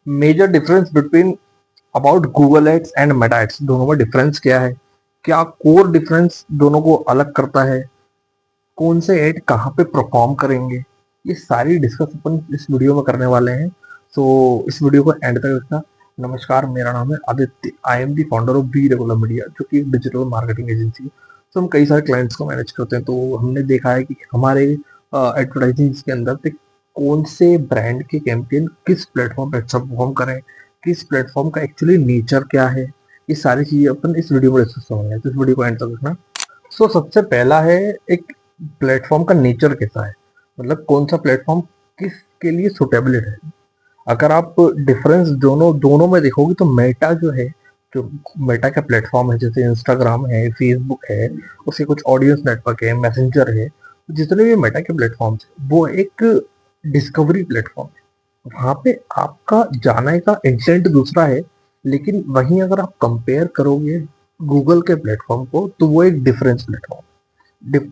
Major difference between about Google ads and Meta ads, दोनों में difference क्या है, क्या कोर डिफरेंस दोनों को अलग करता है, कौन से ऐड कहाँ पे परफॉर्म करेंगे, ये सारी डिस्कस अपन इस वीडियो में करने वाले हैं। सो इस वीडियो को एंड तक देखना। नमस्कार, मेरा नाम है Aditya. I am the founder of be regular media, जो कि एक डिजिटल मार्केटिंग एजेंसी है। तो हम कई सारे क्लाइंट्स को मैनेज करते हैं। तो हमने देखा है कि हमारे एडवर्टाइजिंग के अंदर कौन से ब्रांड के कैंपेन किस प्लेटफॉर्म पे अच्छा परफॉर्म करें, किस प्लेटफॉर्म का एक्चुअली नेचर क्या है, ये सारी चीजें अपन इस वीडियो में डिस्कस करेंगे। तो इस वीडियो को एंड तक देखना। सो सबसे पहला है एक प्लेटफॉर्म का नेचर कैसा है, मतलब कौन सा प्लेटफॉर्म किसके लिए सुटेबल है। अगर आप डिफरेंस दोनों दोनों में देखोगे तो मेटा जो है, जो मेटा का प्लेटफॉर्म है, जैसे इंस्टाग्राम है, फेसबुक है, उसके कुछ ऑडियंस नेटवर्क है, मैसेंजर है, जितने भी मेटा के प्लेटफॉर्म्स वो एक डिस्कवरी प्लेटफॉर्म है। वहां पे आपका जाने का इंटेंट दूसरा है। लेकिन वहीं अगर आप कंपेयर करोगे गूगल के प्लेटफॉर्म को, तो वो एक डिफरेंस प्लेटफॉर्म।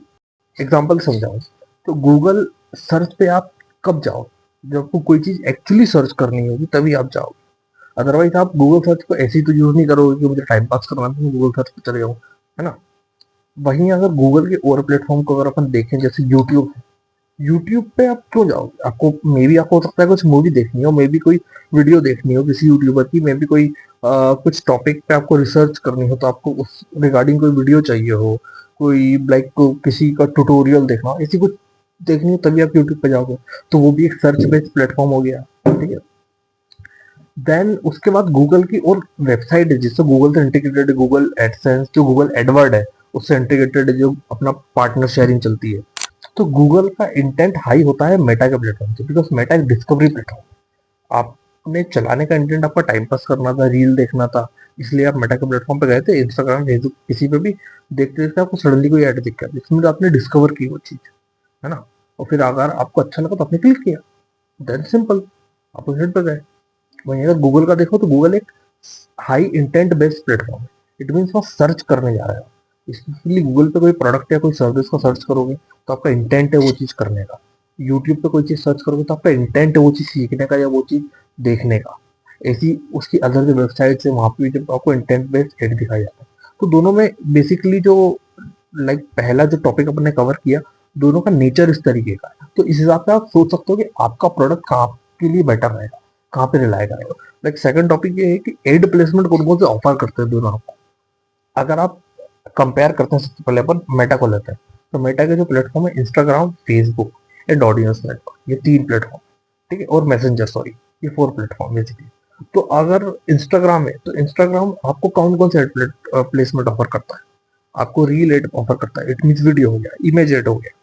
एग्जाम्पल समझाऊं तो गूगल सर्च पे आप कब जाओ, जब आपको कोई चीज एक्चुअली सर्च करनी होगी तभी आप जाओगे। अदरवाइज आप गूगल सर्च को ऐसे ही तो यूज नहीं करोगे कि मुझे टाइम पास करना है तो गूगल सर्च पे चले जाऊँ, है ना। वहीं अगर गूगल के और प्लेटफॉर्म को अगर अपन देखें, जैसे यूट्यूब है, यूट्यूब पे आप क्यों जाओगे, आपको मे बी आपको हो सकता है कुछ मूवी देखनी हो, मे बी कोई वीडियो देखनी हो किसी यूट्यूबर की, मे बी कोई कुछ टॉपिक पे आपको रिसर्च करनी हो, तो आपको उस रिगार्डिंग कोई वीडियो चाहिए हो, कोई लाइक किसी का ट्यूटोरियल देखना हो, ऐसी कुछ देखनी हो, तभी आप यूट्यूब पे जाओगे। तो वो भी एक सर्च बेस्ड प्लेटफॉर्म हो गया, ठीक है। देन उसके बाद गूगल की और वेबसाइट है जिससे गूगल से इंटीग्रेटेड, गूगल एडसेंस जो गूगल एडवर्ड है उससे इंटीग्रेटेड, जो अपना पार्टनर शेयरिंग चलती है। तो गूगल का इंटेंट हाई होता है मेटा के प्लेटफॉर्म से, बिकॉज मेटा एक डिस्कवरी प्लेटफॉर्म। आपने चलाने का इंटेंट आपका टाइम पास करना था, रील देखना था, इसलिए आप मेटा के प्लेटफॉर्म पे गए थे। इंस्टाग्राम, फेसबुक किसी पे भी देखते देखते आपको सडनली कोई ऐड दिख गया, इसमें आपने डिस्कवर की वो चीज, है ना। और फिर अगर आपको अच्छा लगा तो आपने क्लिक किया, देन सिंपल, आप उस पे गए। वहीं अगर गूगल का देखो तो गूगल एक हाई इंटेंट बेस्ड प्लेटफॉर्म है। इट मीन्स वहाँ सर्च करने जा रहे हो, इसलिए गूगल पे कोई प्रोडक्ट या कोई सर्विस को सर्च करोगे तो आपका इंटेंट है वो चीज करने का। यूट्यूब पे कोई चीज सर्च करोगे तो आपका इंटेंट है वो चीज सीखने का या वो चीज देखने का। ऐसी उसकी अदर जो वेबसाइट है वहां पे भी जब आपको इंटेंट बेस्ड एड दिखाया जाता है। तो दोनों में बेसिकली जो लाइक पहला जो टॉपिक अपन ने कवर किया, दोनों का नेचर इस तरीके का है। तो इस हिसाब से आप सोच सकते हो कि आपका प्रोडक्ट कहाँ के लिए बेटर रहेगा, कहाँ पे रिलाय करेगा। लाइक सेकंड टॉपिक ये है कि एड प्लेसमेंट कौन कौन से ऑफर करते हैं दोनों आपको। अगर आप कंपेयर करते हैं, सबसे पहले अपन मेटा को लेते हैं। तो मेटा के जो प्लेटफॉर्म है, Instagram, Facebook and audience network, ये तीन प्लेटफॉर्म, ठीक है, और मैसेंजर, सॉरी, ये फोर प्लेटफॉर्म बेसिकली। तो अगर इंस्टाग्राम है तो इंस्टाग्राम आपको कौन कौन से प्लेसमेंट ऑफर करता है, आपको रील एड ऑफर करता है, इट मीन वीडियो हो गया, इमेज एड हो गया,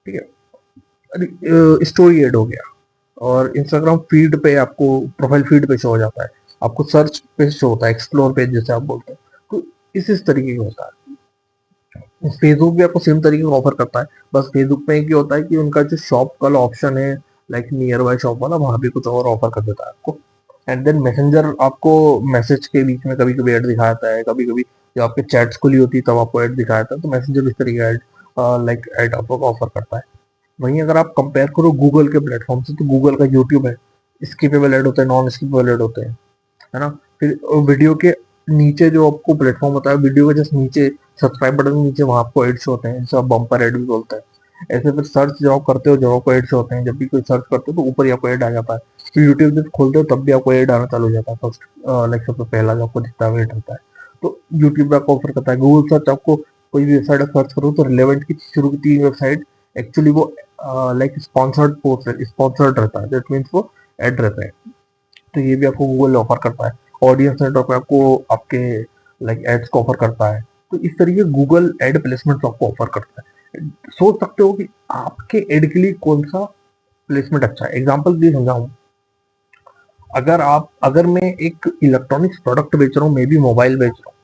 ठीक है, स्टोरी एड हो गया, और इंस्टाग्राम फीड पे आपको प्रोफाइल फीड पे शो हो जाता है, आपको सर्च पे शो होता है, एक्सप्लोर पेज जैसे आप बोलते हैं। तो इस तरीके का होता है। फेसबुक भी आपको सेम तरीके का ऑफर करता है, बस फेसबुक में एक ही होता है कि उनका जो शॉप वाला ऑप्शन है, लाइक नियर बाय शॉप वाला, वहां भी कुछ और ऑफर कर देता है आपको। एंड देन मैसेंजर आपको मैसेज के बीच में कभी कभी ऐड दिखाता है, कभी कभी जब आपके चैट्स खुली होती है तब आपको ऐड दिखाता है। तो मैसेंजर इस तरीके का ऐड लाइक ऐड आपको ऑफर करता है। वहीं अगर आप कंपेयर करो गूगल के प्लेटफॉर्म से, तो गूगल का यूट्यूब है, स्किपेबल ऐड होते हैं, नॉन स्किपेबल ऐड होते हैं, है ना। फिर वीडियो के नीचे जो आपको प्लेटफॉर्म होता है, वीडियो के जस्ट नीचे सब्सक्राइब बटन के नीचे वहां आपको एड्स होते हैं, जिसे आप बम्पर एड भी बोलते हैं। ऐसे फिर सर्च जब आप करते हो, जब आपको एड्स होते हैं, जब भी कोई सर्च करते हो तो ऊपर ही आपको एड आ जाता है। फिर यूट्यूब जब खोलते हो तब भी आपको एड आना चालू हो जाता है, फर्स्ट लाइक सबसे पहला जो आपको दिखता है एड होता है। तो यूट्यूब आपको ऑफर करता है। गूगल सर्च आपको कोई भी वेबसाइट सर्च करो तो रिलेवेंट की शुरू की तीन वेबसाइट एक्चुअली वो लाइक स्पॉन्सर्ड पोस्ट, स्पॉन्सर्ड रहता है, दैट मीन्स वो एड रहता है। तो ये भी आपको गूगल ऑफर करता है। ऑडियंस नेटवर्क पे आपको आपके लाइक एड्स को ऑफर करता है। तो इस तरीके गूगल एड प्लेसमेंट आपको ऑफर करता है। सोच सकते हो कि आपके एड के लिए कौन सा प्लेसमेंट अच्छा है। एग्जाम्पल दिए समझाऊं, अगर मैं एक इलेक्ट्रॉनिक्स प्रोडक्ट बेच रहा हूँ, मे बी मोबाइल बेच रहा हूँ,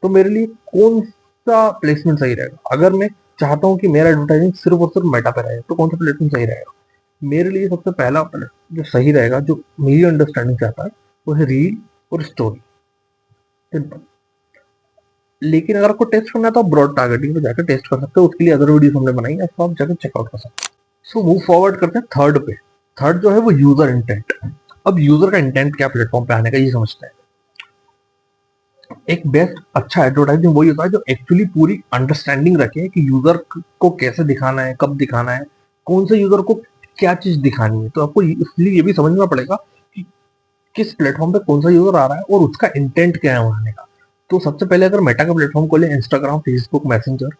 तो मेरे लिए कौन सा प्लेसमेंट सही रहेगा। अगर मैं चाहता हूँ कि मेरा एडवर्टाइजिंग सिर्फ और सिर्फ मेटा पे रहे, तो कौन सा प्लेसमेंट सही रहेगा। मेरे लिए सबसे पहला जो सही रहेगा, जो मेरी अंडरस्टैंडिंग से आता है, वो है रील और स्टोरी, सिंपल। लेकिन अगर आपको टेस्ट करना है तो आप ब्रॉड टारगेटिंग पे जाकर टेस्ट कर सकते हो, उसके लिए अदर वीडियोस हमने बनाई है, उसको आप जाकर चेकआउट कर सकते हो। सो मूव फॉरवर्ड करते हैं थर्ड पे। थर्ड जो है वो यूजर इंटेंट। अब यूजर का इंटेंट क्या प्लेटफॉर्म पे आने का, ये समझते हैं। एक बेस्ट अच्छा एडवर्टाइजिंग वही होता है जो एक्चुअली पूरी अंडरस्टैंडिंग रखे कि यूजर को कैसे दिखाना है, कब दिखाना है, कौन से यूजर को क्या चीज दिखानी है। तो आपको इसलिए ये भी समझना पड़ेगा कि किस प्लेटफॉर्म पे कौन सा यूजर आ रहा है और उसका इंटेंट क्या है आने का। तो सबसे पहले अगर मेटा का प्लेटफॉर्म को ले, इंस्टाग्राम, फेसबुक, मैसेंजर,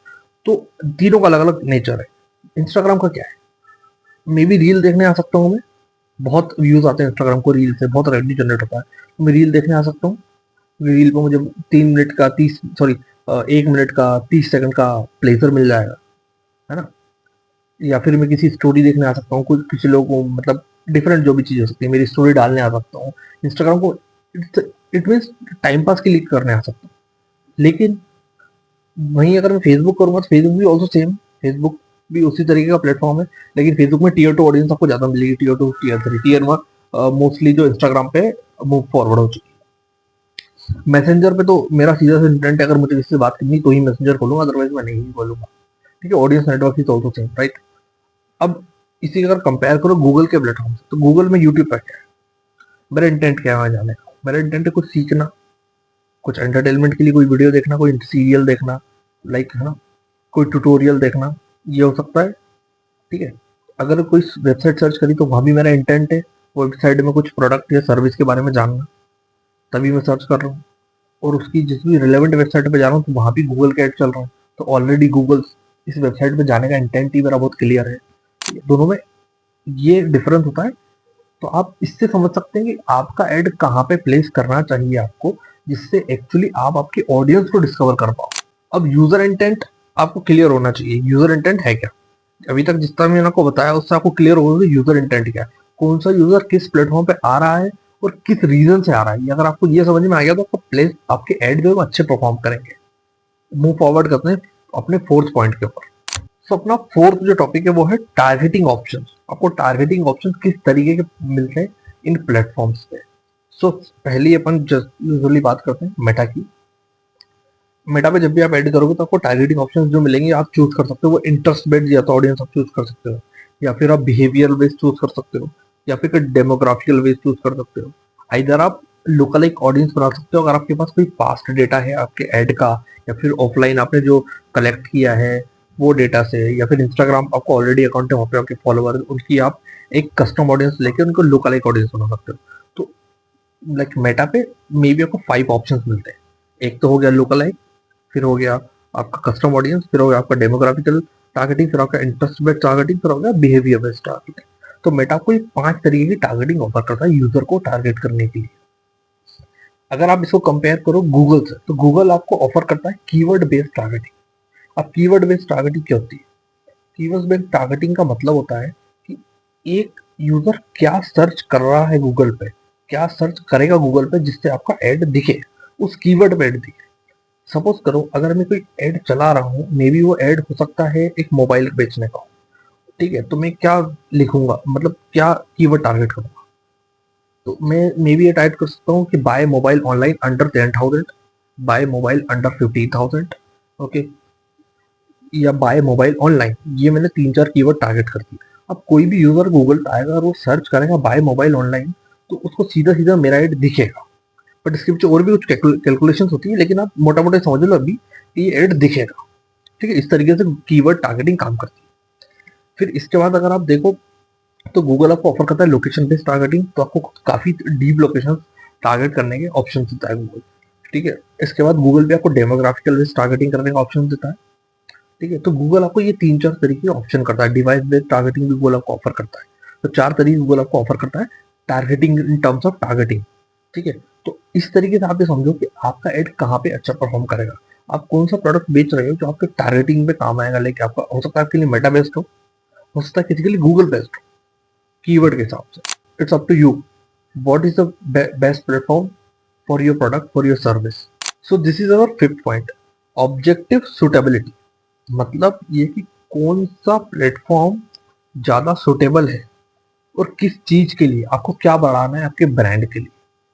तो तीनों का अलग अलग नेचर है। इंस्टाग्राम का क्या है, मे बी रील देखने आ सकता हूँ मैं, बहुत व्यूज आते हैं इंस्टाग्राम को रील से, बहुत रेवेन्यू जनरेट होता है, तो मैं रील देखने आ सकता हूँ। रील पे मुझे 3 मिनट का 1 मिनट का 30 सेकंड का प्लेजर मिल जाएगा, है ना। या फिर मैं किसी स्टोरी देखने आ सकता हूँ, कुछ किसी लोग को मतलब डिफरेंट जो भी चीज हो सकती है, मेरी स्टोरी डालने आ सकता हूँ। इंस्टाग्राम को इट मीन्स टाइम पास के लिए करने आ सकता हूँ। लेकिन वहीं अगर मैं फेसबुक करूंगा तो फेसबुक भी ऑल्सो सेम, फेसबुक भी उसी तरीके का प्लेटफॉर्म है। लेकिन फेसबुक में टीयर 2 ऑडियंस आपको ज्यादा मिलेगी, टीयर 2, टीयर 3, टीयर 1 मोस्टली जो इंस्टाग्राम पे मूव फॉरवर्ड हो चुकी है। मैसेंजर पे तो मेरा सीधा सा इंटेंट है, अगर मुझे किसी से बात करनी तो ही मैसेंजर खोलूंगा, अदरवाइज मैं नहीं खोलूंगा। ठीक है, audience network is also same, right. अब इसी का अगर कंपेयर करो गूगल के प्लेटफॉर्म से, तो गूगल में यूट्यूब पर क्या है, मेरा इंटेंट क्या है वहां जाने का, मेरा इंटेंट है कुछ सीखना, कुछ एंटरटेनमेंट के लिए कोई वीडियो देखना, कोई सीरियल देखना, लाइक, है ना, कोई ट्यूटोरियल देखना, ये हो सकता है। ठीक है, अगर कोई वेबसाइट सर्च करी तो वहां भी मेरा इंटेंट है वेबसाइट में कुछ प्रोडक्ट या सर्विस के बारे में जानना, तभी मैं सर्च कर रहा हूँ। और उसकी जिस भी रिलेवेंट वेबसाइट पे जा रहा हूँ तो वहां भी गूगल का एड चल रहा है, तो ऑलरेडी गूगल इस वेबसाइट पे जाने का इंटेंट ही मेरा बहुत क्लियर है। दोनों में ये डिफरेंस होता है। तो आप इससे समझ सकते हैं कि आपका एड कहाँ पे प्लेस करना चाहिए आपको, जिससे एक्चुअली आप आपके ऑडियंस को डिस्कवर कर पाओ। अब यूजर इंटेंट आपको क्लियर होना चाहिए, यूजर इंटेंट है क्या। अभी तक जितना मैंने आपको बताया उससे आपको क्लियर होगा कि यूजर इंटेंट क्या है, कौन सा यूजर किस प्लेटफॉर्म पे आ रहा है और किस रीजन से आ रहा है। अगर आपको ये समझ में आ गया तो आपका प्लेस, आपके एड जो है वो अच्छे परफॉर्म करेंगे। मूव फॉरवर्ड करते हैं अपने फोर्थ पॉइंट के ऊपर। सो अपना फोर्थ जो टॉपिक है वो है टारगेटिंग ऑप्शन। आपको टारगेटिंग ऑप्शन किस तरीके के मिलते हैं इन प्लेटफॉर्म्स पे। सो पहली अपन यूजुअली बात करते हैं मेटा की। मेटा पे जब भी आप एड करोगे तो आपको टारगेटिंग ऑप्शंस जो मिलेंगे आप चूज कर सकते हो, वो इंटरेस्ट बेस्ड या तो ऑडियंस आप चूज कर सकते हो, या फिर आप बिहेवियर बेस्ड चूज कर सकते हो, या फिर डेमोग्राफिकल बेस्ड चूज कर सकते हो। इधर आप लोकल एक ऑडियंस बना सकते हो अगर आपके पास कोई पास्ट डेटा है आपके ऐड का, या फिर ऑफलाइन आपने जो कलेक्ट किया है वो डेटा से, या फिर इंस्टाग्राम आपको ऑलरेडी अकाउंट है वहाँ पे आपके फॉलोअर, उनकी आप एक कस्टम ऑडियंस लेके उनको लोकल एक ऑडियंस बना सकते हो। तो लाइक मेटा पे मे बी आपको 5 ऑप्शंस मिलते हैं। एक तो हो गया लोकल, फिर हो गया आपका कस्टम ऑडियंस, फिर हो गया आपका डेमोग्राफिकल टारगेटिंग, फिर आपका इंटरेस्ट बेस्ड टारगेटिंग, फिर हो गया बिहेवियर बेस्ड टारगेटिंग। तो मेटा को ये 5 तरीके की टारगेटिंग ऑफर करता है यूजर को टारगेट करने के लिए। अगर आप इसको कंपेयर करो गूगल से, तो गूगल आपको ऑफर करता है कीवर्ड बेस्ड टारगेटिंग। अब कीवर्ड बेस्ड टारगेटिंग क्या होती है, कीवर्ड बेस्ड टारगेटिंग का मतलब होता है कि एक यूजर क्या सर्च कर रहा है गूगल पे, क्या सर्च करेगा गूगल पे जिससे आपका एड दिखे, उस कीवर्ड पे एड दिखे। सपोज करो अगर मैं कोई एड चला रहा हूँ, मे बी वो एड हो सकता है एक मोबाइल बेचने का। ठीक है, तो मैं क्या लिखूंगा, मतलब क्या कीवर्ड टारगेट करूंगा। तो मैं मे बी ये टाइप कर सकता हूँ कि buy mobile online under 10,000, buy mobile under 15,000, okay, या बाय मोबाइल ऑनलाइन। ये मैंने 3-4 कीवर्ड टारगेट कर दिए। अब कोई भी यूजर गूगल पे आएगा और वो सर्च करेगा बाय मोबाइल ऑनलाइन, तो उसको सीधा सीधा मेरा एड दिखेगा। बट इसके पीछे और भी कुछ कैलकुलेशन होती है, लेकिन आप मोटा मोटा समझ लो अभी कि ये एड दिखेगा। ठीक है, इस तरीके से कीवर्ड टारगेटिंग काम करती है। फिर इसके बाद अगर आप देखो तो गूगल आपको ऑफर करता है लोकेशन बेस्ड टारगेटिंग, तो आपको काफी डीप लोकेशन टारगेट करने के ऑप्शन देता है गूगल। ठीक है, इसके बाद गूगल पे आपको डेमोग्राफिकल बेस्ड टारगेटिंग करने का ऑप्शन देता है। ठीक है, तो गूगल आपको ये 3-4 तरीके ऑप्शन करता है। डिवाइस बेस्ड टारगेटिंग भी गूगल आपको ऑफर करता है। तो 4 तरीके गूगल आपको ऑफर करता है targeting in terms of targeting. ठीक है, तो इस तरीके से आप ये समझो कि आपका एड कहाँ पे अच्छा परफॉर्म करेगा, आप कौन सा प्रोडक्ट बेच रहे हो जो आपके टारगेटिंग पे काम आएगा। लाइक आपका हो सकता है आपके लिए मेटा बेस्ड हो सकता है किसी के लिए गूगल बेस्ड हो, कीवर्ड के हिसाब से। It's up to you what is the best platform for your product, for your service. So this is our fifth point, objective suitability. मतलब ये कि कौन सा प्लेटफॉर्म ज्यादा सुटेबल है और किस चीज के लिए, आपको क्या बढ़ाना है आपके ब्रांड के लिए।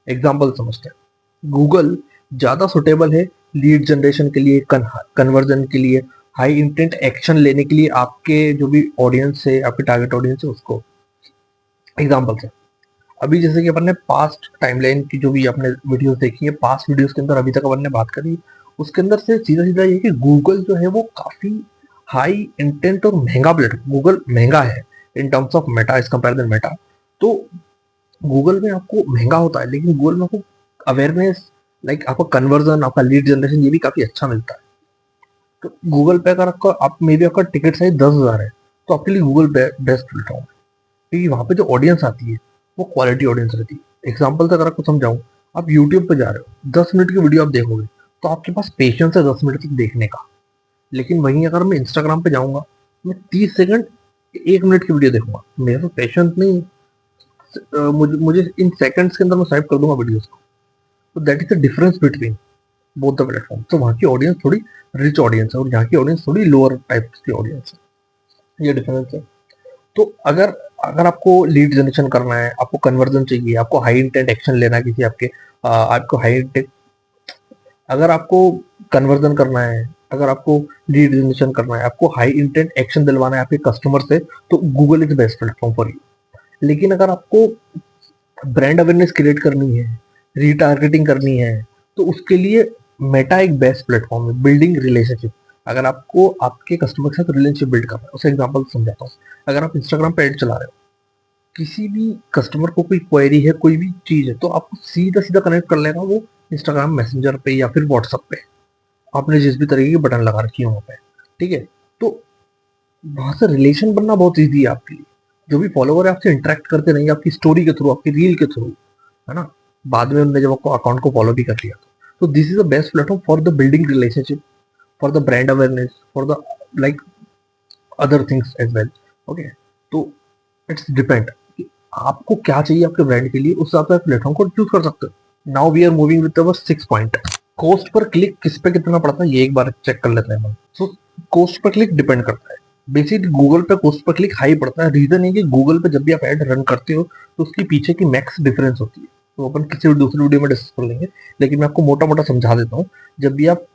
एग्जाम्पल समझते हैं, गूगल ज्यादा सुटेबल है लीड जनरेशन के लिए, कन्वर्जन के लिए, हाई इंटेंट एक्शन लेने के लिए, आपके जो भी ऑडियंस है, आपके टारगेट ऑडियंस है उसको। एग्जाम्पल से अभी जैसे कि अपन ने पास्ट टाइमलाइन की जो भी आपने वीडियोस देखी है, पास्ट वीडियोस के अंदर अभी तक अपन ने बात करी, उसके अंदर से सीधा सीधा ये कि गूगल जो है वो काफी हाई इंटेंट और महंगा प्लेटफॉर्म, गूगल महंगा है in terms of Meta as compare then Meta. तो गूगल में आपको महंगा होता है, लेकिन गूगल में आपको अवेयरनेस, लाइक आपका कन्वर्जन, आपका लीड जनरेशन, ये भी काफी अच्छा मिलता है। तो गूगल पे अगर आपका आप मे बी आपका टिकट साइज 10,000 है, तो आपके लिए गूगल पे बेस्ट प्लेटफॉर्म है, क्योंकि वहाँ पे जो ऑडियंस आती है वो क्वालिटी ऑडियंस रहती है। एग्जाम्पल से अगर आपको समझाऊं, आप यूट्यूब पे जा रहे हो, 10 मिनट की वीडियो आप देखोगे तो आपके पास पेशेंस है 10 मिनट तक देखने का। लेकिन वहीं अगर मैं इंस्टाग्राम पे जाऊंगा, मैं 30 सेकंड, 1 मिनट की वीडियो देखूंगा, मेरे पास पेशेंस नहीं। मुझे इन सेकंड्स के अंदर मैं स्वाइप कर दूंगा वीडियोस को। तो that is the difference between both the platform. तो वहाँ की ऑडियंस थोड़ी रिच ऑडियंस है और यहाँ की ऑडियंस थोड़ी लोअर टाइप की ऑडियंस है, ये डिफरेंस है। तो अगर अगर आपको लीड जनरेशन करना है, आपको कन्वर्जन चाहिए, आपको हाई इंटेंट एक्शन लेना है किसी आपके, आपको हाई इंटेंट, अगर आपको कन्वर्जन करना है, अगर आपको लीड जनरेशन करना है, आपको हाई इंटेंट एक्शन दिलवाना है आपके कस्टमर से, तो Google is best platform for you. लेकिन अगर आपको ब्रांड अवेयरनेस क्रिएट करनी है, रीटारगेटिंग करनी है, तो उसके लिए मेटा एक बेस्ट प्लेटफॉर्म है, बिल्डिंग रिलेशनशिप। अगर आपको आपके कस्टमर के साथ रिलेशनशिप बिल्ड करना है, उसे एग्जांपल समझाता हूँ। अगर आप इंस्टाग्राम पे एड चला रहे हो, किसी भी कस्टमर को कोई क्वेरी है, कोई भी चीज है, तो आपको सीधा सीधा कनेक्ट कर लेगा वो इंस्टाग्राम मैसेंजर पे या फिर व्हाट्सएप पे, आपने जिस भी तरीके की बटन लगा रखी है वहाँ पे, ठीक है। तो वहां से रिलेशन बनना बहुत ईजी है आपके लिए। जो भी फॉलोवर है आपसे इंटरेक्ट करते रहेंगे आपकी स्टोरी के थ्रू, आपकी रील के थ्रू, है ना। बाद में उन्होंने जब आपको अकाउंट को फॉलो भी कर लिया, तो this is the best platform for the building relationship, for the brand awareness, for the like other things as well. Okay, तो इट्स डिपेंड कि आपको क्या चाहिए आपके ब्रांड के लिए, उस हिसाब से आप प्लेटफॉर्म को चूज कर सकते हो। Now we are moving with our 6 point. Cost पर क्लिक किस पे कितना पड़ता है, ये एक बार चेक कर लेते हैं हम। सो कॉस्ट पर क्लिक डिपेंड करता है। बेसिकली गूगल पे कॉस्ट पर क्लिक हाई पड़ता है। रीजन है कि गूगल पे जब भी आप एड रन करते हो, तो उसकी पीछे की मैक्स डिफरेंस होती है, तो अपन किसी दूसरी वीडियो में डिस्कस कर लेंगे। लेकिन मैं आपको मोटा मोटा समझा देता हूँ। जब भी आप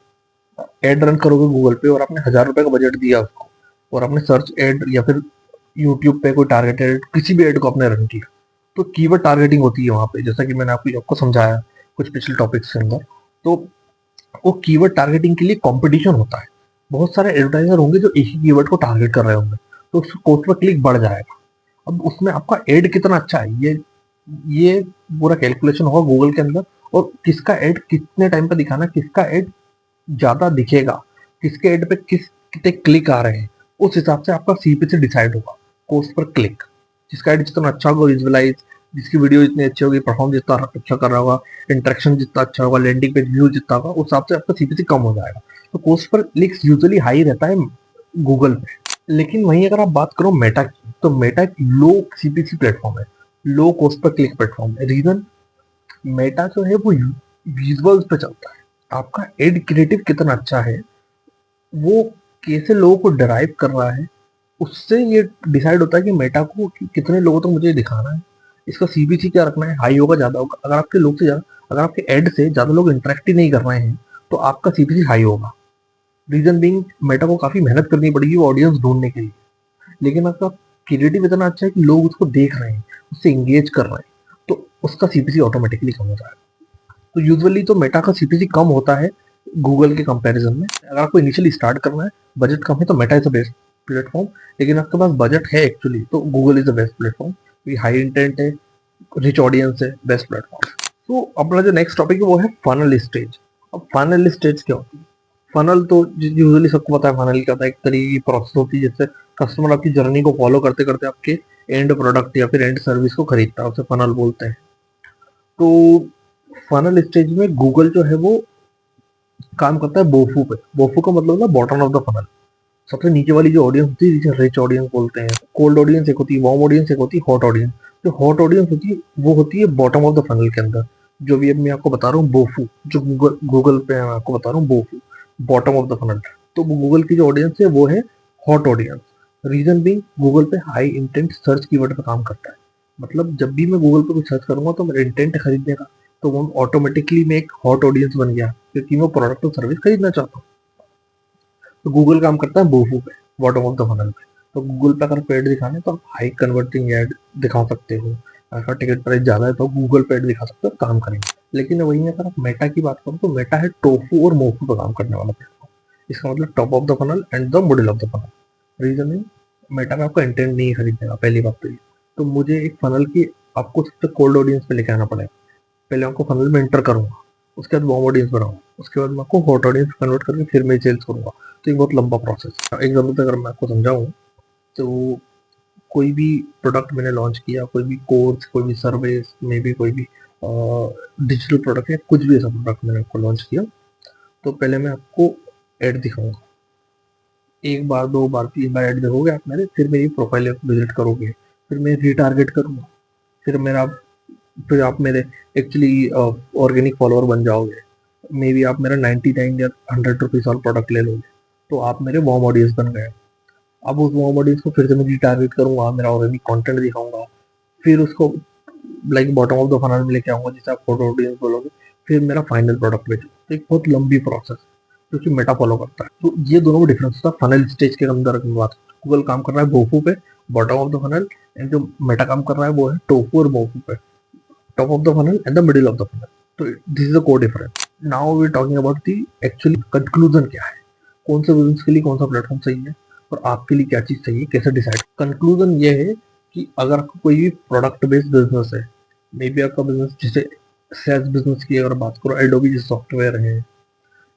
एड रन करोगे गूगल पे और आपने 1,000 रुपए का बजट दिया उसको, और आपने सर्च एड या फिर यूट्यूब पे कोई टारगेटेड किसी भी एड को आपने रन किया, तो कीवर्ड टारगेटिंग होती है वहां पे, जैसा कि मैंने आपको समझाया कुछ पिछले टॉपिक्स के अंदर। तो वो कीवर्ड टारगेटिंग के लिए कंपटीशन होता है। बहुत सारे एडवर्टाइजर होंगे जो एक ही कीवर्ड को टारगेट कर रहे होंगे, तो उस कोस्ट पर क्लिक बढ़ जाएगा। अब उसमें आपका एड कितना अच्छा है, ये पूरा कैलकुलेशन होगा गूगल के अंदर, और किसका एड कितने टाइम पे दिखाना, किसका एड ज्यादा दिखेगा, किसके एड पे कितने क्लिक आ रहे हैं, उस हिसाब से आपका सीपीसी डिसाइड होगा। कोस्ट पर क्लिक, जिसका एड जितना अच्छा होगा विजुअलाइज, जिसकी वीडियो जितनी अच्छी होगी, परफॉर्म जितना अच्छा कर रहा होगा, इंटरेक्शन जितना अच्छा होगा, लैंडिंग पेज व्यू जितना होगा, उस हिसाब से आपका सीपीसी कम हो जाएगा। तो कोस्ट पर क्लिक्स यूजुअली हाई रहता है गूगल पे। लेकिन वहीं अगर आप बात करो मेटा की, तो मेटा एक लो सीपीसी प्लेटफॉर्म है, लो कॉस्ट पर क्लिक प्लेटफॉर्म है। रीजन, मेटा जो है वो विजुअल्स पे चलता है। आपका एड क्रिएटिव कितना अच्छा है, वो कैसे लोगों को डराइव कर रहा है, उससे ये डिसाइड होता है कि मेटा को कि कितने लोगों तक मुझे दिखाना है, इसका सीबीसी क्या रखना है, हाई होगा ज्यादा होगा। अगर आपके लोग से ज्यादा, अगर आपके एड से ज्यादा लोग इंटरेक्ट ही नहीं कर रहे हैं, तो आपका सीबीसी हाई होगा। रीजन बीइंग, मेटा को काफी मेहनत करनी पड़ेगी वो ऑडियंस ढूंढने के लिए। लेकिन आपका क्रिएटिव इतना अच्छा है कि लोग उसको देख रहे हैं, उससे एंगेज कर रहे हैं, तो उसका सीपीसी ऑटोमेटिकली कम हो जाएगा। तो यूजुअली तो मेटा का सीपीसी कम होता है गूगल के कंपैरिजन में। अगर आपको इनिशियली स्टार्ट करना है, बजट कम है, तो Meta is the best platform. लेकिन आपके पास बजट है एक्चुअली, तो Google is the best platform, क्योंकि हाई इंटेंट है, रिच ऑडियंस है, बेस्ट प्लेटफॉर्म। तो अपना जो नेक्स्ट टॉपिक है वो है फनल स्टेज। अब फनल स्टेज क्या होती है? फनल तो यूजुअली सबको पता है, फनल क्या होता है, एक तरीके की प्रोसेस होती है जिससे कस्टमर आपकी जर्नी को फॉलो करते करते आपके एंड प्रोडक्ट या फिर एंड सर्विस को खरीदता है, उसे फनल बोलते हैं। तो फनल स्टेज में गूगल जो है वो काम करता है बोफू पे। बोफू का मतलब ना बॉटम ऑफ द फनल, सबसे नीचे वाली जो ऑडियंस होती है, जिसे रिच ऑडियंस बोलते हैं। कोल्ड ऑडियंस एक होती है, वार्म ऑडियंस एक होती है, हॉट ऑडियंस। जो हॉट ऑडियंस होती है वो होती है बॉटम ऑफ द फनल के अंदर। जो भी अब मैं आपको बता रहा हूँ बोफू, जो गूगल गूगल पे मैं आपको बता रहा हूँ बोफू, बॉटम ऑफ द फनल। तो गूगल की जो ऑडियंस है वो है हॉट ऑडियंस। रीजन भी, गूगल पे हाई इंटेंट सर्च कीवर्ड पे काम करता है। मतलब जब भी मैं गूगल पे कुछ सर्च करूंगा तो मेरा इंटेंट खरीदने का, तो वो ऑटोमेटिकली मैं एक हॉट ऑडियंस बन गया, क्योंकि मैं प्रोडक्ट और सर्विस खरीदना चाहता हूँ। तो गूगल काम करता है बोफू पे, बॉटम ऑफ द फनल पे। तो गूगल पे अगर पेड दिखाने तो आप हाई कन्वर्टिंग एड दिखा सकते हो, अगर टिकट प्राइस ज़्यादा है तो गूगल पे ऐड दिखा सकते हो, काम करेंगे। लेकिन वहीं अगर आप मेटा की बात करो तो मेटा है टोफू और मोफू पे काम करने वाला प्लेटफॉर्म। इसका मतलब top of the funnel and the middle of the funnel. Reason है, मेटा में आपका इंटेंट नहीं है खरीदने का, पहली बात तो ये। तो मुझे एक फनल की आपको सबसे कोल्ड ऑडियंस पे लेके आना पड़ेगा। पहले आपको फनल में एंटर करूंगा, उसके बाद वार्म ऑडियंस बनाऊंगा, उसके बाद मैं आपको हॉट ऑडियंस कन्वर्ट करके फिर मैं सेल्स करूंगा। तो एक बहुत लंबा प्रोसेस है। एग्जाम्पल अगर मैं आपको समझाऊं तो कोई भी प्रोडक्ट मैंने लॉन्च किया, कोई भी कोर्स, कोई भी सर्विस, मे बी कोई भी डिजिटल प्रोडक्ट या कुछ भी ऐसा प्रोडक्ट मैंने आपको लॉन्च किया, तो पहले मैं आपको ऐड दिखाऊंगा। एक बार, दो बार, तीन बार ऐड देखोगे आप मेरे, फिर मेरी प्रोफाइल विजिट करोगे, फिर मैं रिटारगेट करूंगा, फिर मेरा फिर आप मेरे एक्चुअली ऑर्गेनिक फॉलोअर बन जाओगे। मे बी आप मेरा 99 या 100 रुपीज वाला प्रोडक्ट ले लोगे, तो आप मेरे वार्म ऑडियंस बन गए। अब उस वार्म ऑडियंस को फिर से मैं रिटारगेट करूंगा, मेरा ऑर्गेनिक कंटेंट दिखाऊंगा, फिर उसको like bottom of the funnel में लेके आऊंगा, जिसे आप फोटो ऑडियंस बोलोगे, फिर मेरा फाइनल प्रोडक्ट बेचूंगा। तो एक बहुत लंबी प्रोसेस है जो कि मेटा फॉलो करता है। तो ये दोनों में डिफरेंस होता है फनल स्टेज के अंदर की बात। गूगल काम कर रहा है बोफू पे, bottom of the funnel, and जो मेटा काम कर रहा है वो है टोफू और मोफू पे, top of the funnel and the middle of the funnel. तो this is the core difference. Now we are talking about the actually conclusion क्या है, कौन से बिजनेस के लिए कौन सा प्लेटफॉर्म सही है और आपके लिए क्या चीज सही है, कैसे डिसाइड। कंक्लूजन ये है कि अगर आपका कोई भी प्रोडक्ट बेस्ड बिजनेस है, मे बी आपका बिजनेस जैसे सेल्स बिजनेस की अगर बात करो, एडोबी जैसे सॉफ्टवेयर है,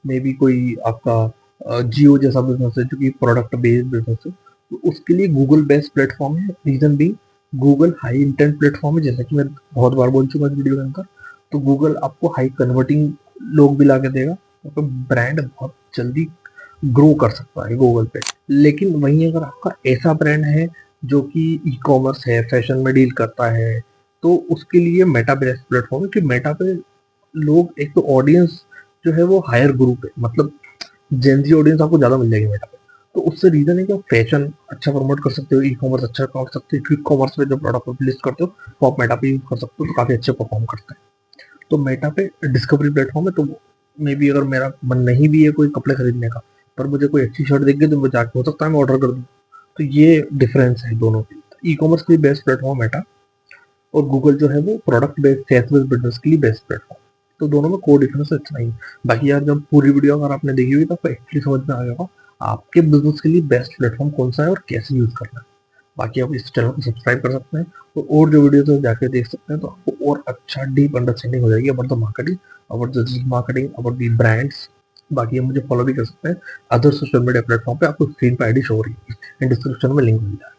मे बी कोई आपका जियो जैसा बिजनेस है जो कि प्रोडक्ट बेस्ड बिजनेस है, तो उसके लिए गूगल बेस्ट प्लेटफॉर्म है। रीजन भी गूगल हाई इंटेंट प्लेटफॉर्म है, जैसा कि मैं बहुत बार बोल चुका हूँ वीडियो के अंदर। तो गूगल आपको हाई कन्वर्टिंग लोग भी ला के देगा, तो ब्रांड बहुत जल्दी ग्रो कर सकता है गूगल पे। लेकिन वहीं अगर आपका ऐसा ब्रांड है जो कि ई कॉमर्स है, फैशन में डील करता है, तो उसके लिए मेटा बेस्ट प्लेटफॉर्म है। कि मेटा पे लोग, एक तो ऑडियंस जो है वो हायर ग्रुप है, मतलब जेनजी ऑडियंस आपको ज्यादा मिल जाएगी मेटा पे। तो उससे रीजन है कि आप फैशन अच्छा प्रमोट कर सकते हो, ई कॉमर्स अच्छा कर सकते हो, क्विक कॉमर्स में जो प्रोडक्ट लिस्ट करते हो वो आप मेटा पे यूज कर सकते हो, तो काफी अच्छे परफॉर्म करते हैं। तो मेटा पे डिस्कवरी प्लेटफॉर्म है। तो मे बी अगर मेरा मन नहीं भी है कोई कपड़े खरीदने का, पर मुझे कोई अच्छी शर्ट दिख गई तो मैं जाके हो सकता है मैं ऑर्डर कर दूँ। तो ये डिफरेंस है दोनों के। ई कॉमर्स के लिए बेस्ट प्लेटफॉर्म मेटा, और गूगल जो है वो product based sales based business के लिए बेस्ट प्लेटफॉर्म। तो दोनों में कोर डिफरेंस इतना ही। बाकी यार जब पूरी वीडियो अगर आपने देखी हुई तो आपको एक्चुअली समझ में आ गया आपके बिजनेस के लिए बेस्ट प्लेटफॉर्म कौन सा है और कैसे यूज करना है। बाकी आप इस चैनल को सब्सक्राइब कर सकते हैं, और जो वीडियोस है जाके देख सकते हैं, तो आपको और अच्छा डीप अंडरस्टैंडिंग हो जाएगी about the marketing, about the digital marketing, about the brands. बाकी आप मुझे फॉलो भी कर सकते हैं अदर सोशल मीडिया प्लेटफॉर्म पे, आपको स्क्रीन पे आईडी शो हो रही है, डिस्क्रिप्शन में लिंक मिल जाएगा।